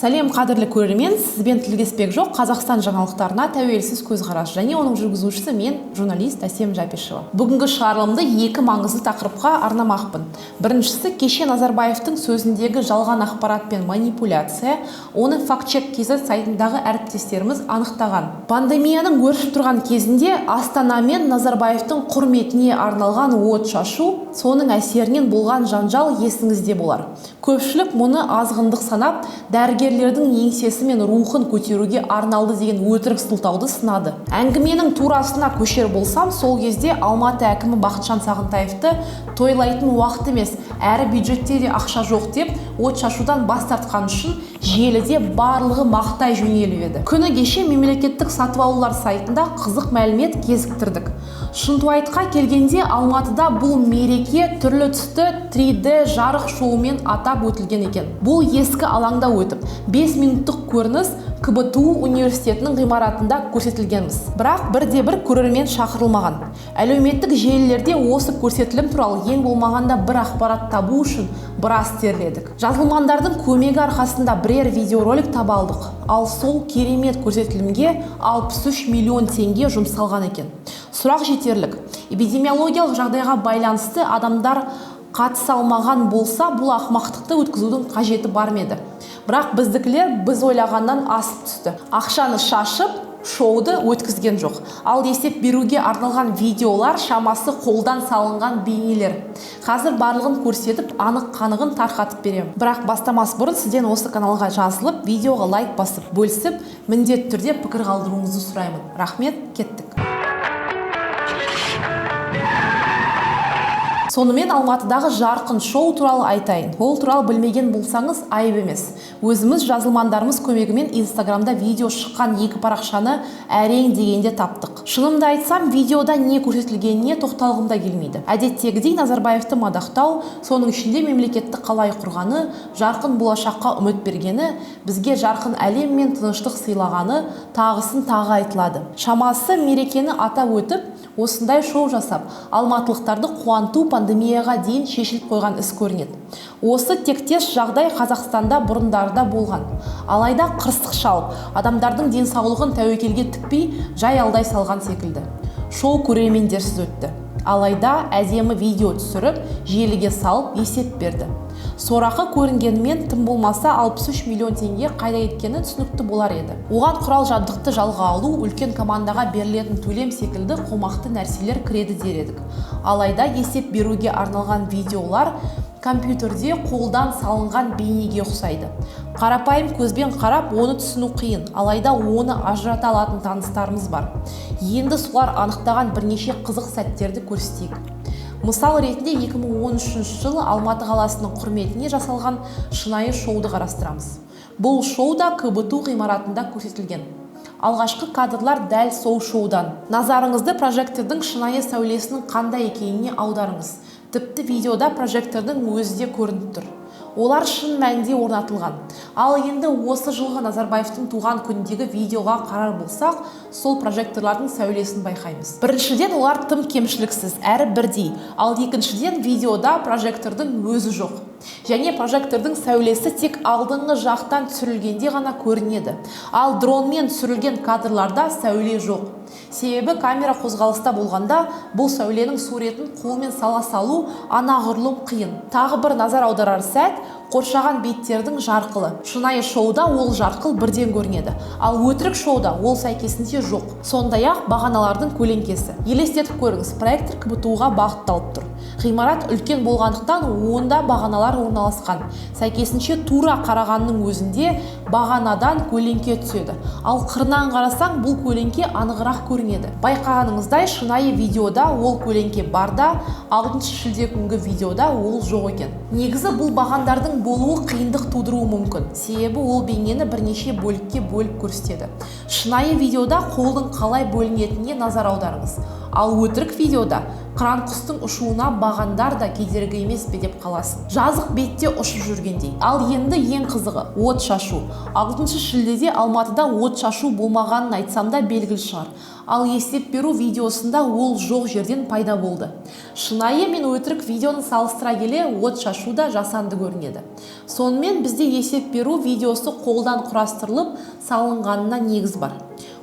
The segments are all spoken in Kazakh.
Сәлем қадірлі көрермен, сізбен тілдеспек жоқ Қазақстан жаңалықтарына тәуелсіз көзқарас және оның жүргізушісі мен журналист Әсем Жапишева. Бүгінгі шығарылымды екі маңызды тақырыпқа арнамақпын. Біріншісі кеше Назарбаевтың сөзіндегі жалған ақпарат пен манипуляция, оны фактчек KZ сайтындағы әріптестеріміз анықтаған. Пандемияның өршіп тұрған кезінде Астана мен Назарбаевтың құрметіне арналған от шашу, соның әсерінен болған жанжал есіңізде болар. Көпшілік мұны азғындық санап, дәрігерлердің еңсесі мен рухын көтеруге арналды деген өтірік сылтауды сынады. Әңгіменің турасына көшер болсам, сол кезде Алматы әкімі Бақытжан Сағынтаевты тойлайтын уақыт емес, әрі бюджетте де ақша жоқ деп от шашудан бас тартқан үшін желіде барлығы мақтай жөнеліп еді. Күні кеше мемлекеттік сатып алулар сайтында қызық мәлімет кезіктірдік. Шынтуайтқа келгенде Алматыда бұл мереке түрлі түсті 3D жарық шоумен атап өтілген екен. Бұл ескі алаңда өтіп, 5 минуттық көрініс КБТУ университетінің ғимаратында көрсетілгенбіз. Бірақ бірде-бір көрермен шақырылмаған. Әлеуметтік желілерде осы көрсетілім туралы ең болмағанда бір ақпарат табу үшін біраз терледік. Жазылмандардың көмегі арқасында бірер видеоролик таба алдық. Ал сол керемет көрсетілімге 63 миллион теңге жұмсалған екен. Сұрақ жетерлік. Эпидемиологиялық жағдайға байланысты адамдар қатыса алмаған болса, бұл ақымақтықты өткізудің қажеті бар ма еді? Бірақ біздікілер біз ойлағаннан асып түсті. Ақшаны шашып, шоуды өткізген жоқ. Ал есеп беруге арналған видеолар шамасы қолдан салынған бейнелер. Қазір барлығын көрсетіп, анық-қанығын тарқатып беремін. Бірақ бастамас бұрын сізден осы каналға жазылып, видеоға лайк басып, бөлісіп, міндетті түрде пікір қалдыруыңызды сұраймын. Рахмет, кеттік. Сонымен Алматыдағы жарқын шоу туралы айтайын. Ол туралы білмеген болсаңыз айып емес. Өзіміз жазылмандарымыз көмегімен Инстаграмда видео шыққан екі парақшаны әрең дегенде таптық. Шынымды айтсам, видеода не көрсетілгеніне тоқталғым да келмейді. Әдеттегідей Назарбаевты мадақтау, соның ішінде мемлекетті қалай құрғаны, жарқын болашаққа үміт бергені, бізге жарқын әлем мен тыныштық сыйлағаны, тағысын тағы айтылады. Шамасы мерекені атап өтіп, осындай шоу жасап, алматылықтарды қуанту пандемияға дейін шешіліп қойған іс көрінеді. Осы тектес жағдай Қазақстанда бұрындарда болған. Алайда қырсық шалып, адамдардың денсаулығын тәуекелге тікпей, жай алдай салған секілді. Шоу көрермендерсіз өтті. Алайда әдемі видео түсіріп, желіге салып есеп берді. Сорақы көрінгенімен тым болмаса 63 миллион теңге қайда кеткені түсінікті болар еді. Оған құрал жабдықты жалға алу, үлкен командаға берілетін төлем секілді қомақты нәрселер кіреді дер едік. Алайда есеп беруге арналған видеолар компьютерде қолдан салынған бейнеге ұқсайды. Қарапайым көзбен қарап, оны түсіну қиын, алайда оны ажырата алатын таныстарымыз бар. Енді солар анықтаған бірнеше қызық сәттерді көрсетейік. Мысал ретінде 2013 жылы Алматы қаласының құрметіне жасалған шынайы шоуды қарастырамыз. Бұл шоуда КБТУ ғимаратында көрсетілген. Алғашқы кадрлар дәл сол шоудан. Назарыңызды прожектордың шынайы сәулесінің қандай екеніне аударыңыз. Тіпті видеода прожектордың өзі де көрініп тұр. Олар шын мәнінде орнатылған. Ал енді осы жылғы Назарбаевтың туған күндегі видеоға қарар болсақ, сол прожекторлардың сәулесін байқаймыз. Біріншіден, олар тым кемшіліксіз, әрі бірдей. Ал екіншіден, видеода прожектордың өзі жоқ. Және прожектордың сәулесі тек алдыңғы жақтан түсірілгенде ғана көрінеді. Ал дронмен түсірілген кадрларда сәуле жоқ. Себебі камера қозғалыста болғанда бұл сәуленің суретін қолмен сала салу анағұрлым қиын. Тағы бір назар аударар сәт, қоршаған беттердің жарқылы. Шынайы шоуда ол жарқыл бірден көрінеді. Ал өтірік шоуда ол сәйкесінше жоқ. Сондай-ақ бағаналардың көлеңкесі. Елестетіп көріңіз, проектор КБТУ-ға бағытталып тұр. Ғимарат үлкен болғандықтан онда бағаналар орналасқан. Сәйкесінше тура қарағанның өзінде бағанадан көлеңке түседі. Ал қырынан қарасаң, бұл көлеңке анығырақ көрінеді. Байқағаныңыздай, шынайы видеода ол көлеңке барда, 6 шілде күнгі видеода ол жоқ екен. Негізі бұл бағандардың болуы қиындық тудыруы мүмкін. Себебі ол бейнені бірнеше бөлікке бөліп көрсетеді. Шынайы видеода қолдың қалай бөлінетініне назар аударыңыз. Ал өтірік видеода Қыран құстың ұшуына бағандар да кедергі емес пе деп қаласың. Жазық бетте ұшып жүргендей. Ал енді ең қызығы от шашу. 6 шілдеде Алматыда от шашу болмағанын айтсам да белгілі шығар. Ал есеп беру видеосында ол жоқ жерден пайда болды. Шынайы мен өтірік видеоны салыстыра келе от шашу да жасанды көрінеді. Сонымен бізде есеп беру видеосы қолдан құрастырылып салынғанына негіз бар.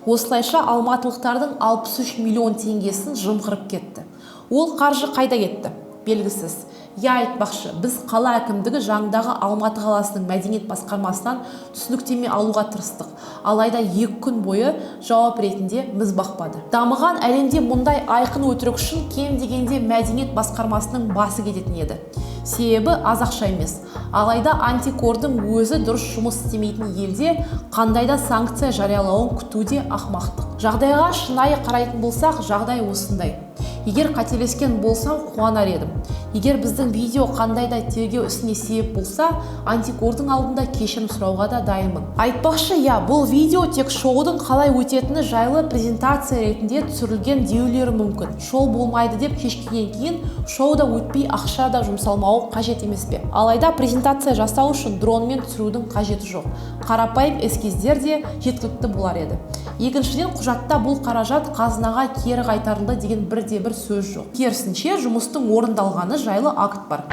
Осылайша алматылықтардың 63 миллион теңгесін жымқырып кетті. Ол қаржы қайда кетті? Белгісіз. Айтпақшы, біз қала әкімдігі жанындағы Алматы қаласының мәдениет басқармасынан түсініктеме алуға тырыстық. Алайда 2 күн бойы жауап ретінде міз бақпады. Дамыған әлемде мұндай айқын өтірік үшін кем дегенде мәдениет басқармасының басы кететін еді. Себебі аз ақша емес. Алайда антикордың өзі дұрыс жұмыс істемейтін елде қандайда санкция жариялауын күтуде ақымақтық. Жағдайға шынайы қарайтын болсақ, жағдай осындай. Егер қателескен болсам, қуанар едім. Егер біздің видео қандайда тергеу ісіне себеп болса, антикордың алдында кешірім сұрауға да дайынмын. Айтпақшы, бұл видео тек шоудың қалай өтетіні жайлы презентация ретінде түсірілген деулері мүмкін. Шоу болмайды деп шешкеннен кейін шоуда өтпей ақша да жұмсалмауы қажет емес пе? Алайда презентация жасау үшін дронмен түсірудің қажеті жоқ. Қарапайым эскиздер де жеткілікті болар еді. Екіншіден, құжатта бұл қаражат қазынаға кері қайтарылды деген бірде-бір сөз жоқ. Керісінше, жұмыстың орындалғаны жайлы акт бар.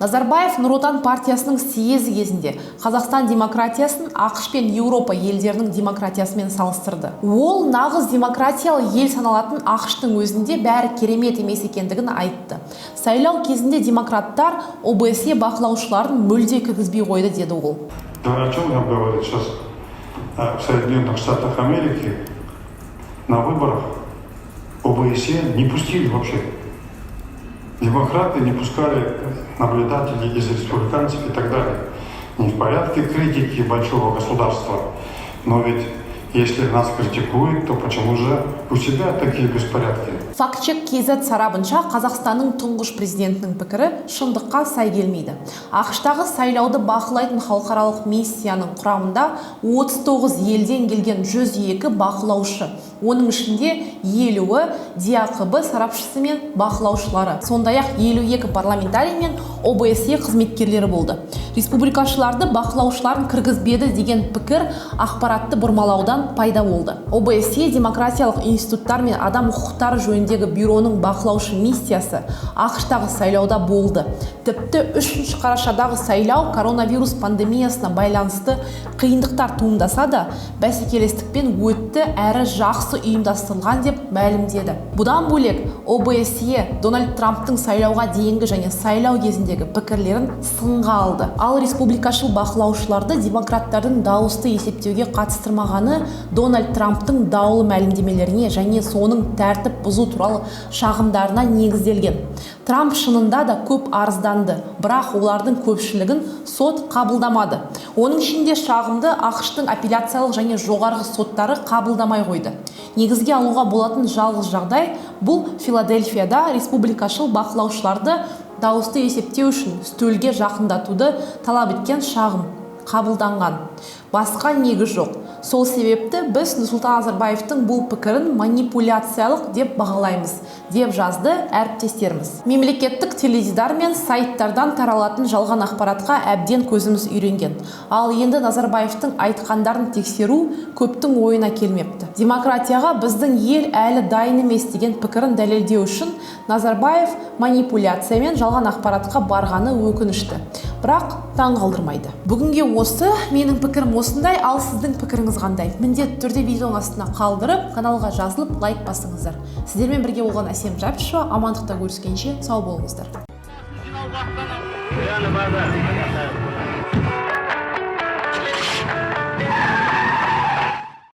Назарбаев Нұр Отан партиясының съезі кезінде Қазақстан демократиясын ақш пен Еуропа елдерінің демократиясымен салыстырды. Ол нағыз демократиялы ел саналатын ақштың өзінде бәрі керемет емес екендігін айтты. Сайлау кезінде демократтар ОБСЕ бақылаушыларын мүлде кіргізбей қойды деді ол. О чем нам говорит сейчас в Соединенных Штатах Америки? На выборах ОБСЕ не пустили вообще. Демократы не пускали наблюдателей из республиканцев и так далее. Не в порядке критики большого государства, но ведь если нас критикуют, то почему же у себя такие беспорядки? Фактчек КЗ сарабынша Қазақстанның тұңғыш президентінің пікірі шындыққа сай келмейді. ақштағы сайлауды бақылайтын халықаралық миссияның құрамында 39 елден келген 102 бақылаушы. Оның ішінде 50-і ДИАқБ сарапшысы мен бақылаушылары. Сондай-ақ 52 парламентарий мен ОБСЕ қызметкерлері болды. Республикашыларды бақылаушыларын кіргізбеді деген пікір ақпаратты бұрмалаудан пайда болды. ОБСЕ демократиялық институттар мен адам құқықтары жөніндегі бюроның бақылаушы миссиясы ақштағы сайлауда болды. Тіпті 3 қарашадағы сайлау коронавирус пандемиясына байланысты қиындықтар туындаса да бәсекелестікпен өтті әрі жақсы ұйымдастырылған деп мәлімдеді. Бұдан бөлек ОБСЕ Дональд Трамптың сайлауға дейінгі және сайлау кезіндегі пікірлерін сынға алды. Ал республикашыл бақылаушыларды демократтардың дауысты есептеуге қатыстырмағаны Дональд Трамптың даулы мәлімдемелеріне және соның тәртіп бұзу туралы шағымдарына негізделген. Трамп шынында да көп арызданды, бірақ олардың көпшілігін сот қабылдамады. Оның ішінде шағымды ақштың апелляциялық және жоғарғы соттары қабылдамай қойды. Негізге алуға болатын жалғыз жағдай бұл Филадельфияда республикашыл бақылаушыларды дауысты есептеу үшін стөлге жақындатуды талап еткен шағым қабылданған. Басқа негіз жоқ. Сол себепті біз Нұрсұлтан Назарбаевтың бұл пікірін манипуляциялық деп бағалаймыз, деп жазды әріптестеріміз. Мемлекеттік теледидар мен сайттардан таралатын жалған ақпаратқа әбден көзіміз үйренген. Ал енді Назарбаевтың айтқандарын тексеру көптің ойына келмепті. Демократияға біздің ел әлі дайын емес деген пікірін дәлелдеу үшін Назарбаев манипуляция мен жалған ақпаратқа барғаны өкінішті. Бірақ таң қалдырмайды. Бүгінге осы, менің пікірім осындай, ал сіздің пікіріңіз қандай? Міндетті түрде видеоның астына қалдырып, каналға жазылып, лайк басыңыздар. Сіздермен бірге болған Әсем Жапишева, амандықта көріскенше сау болыңыздар.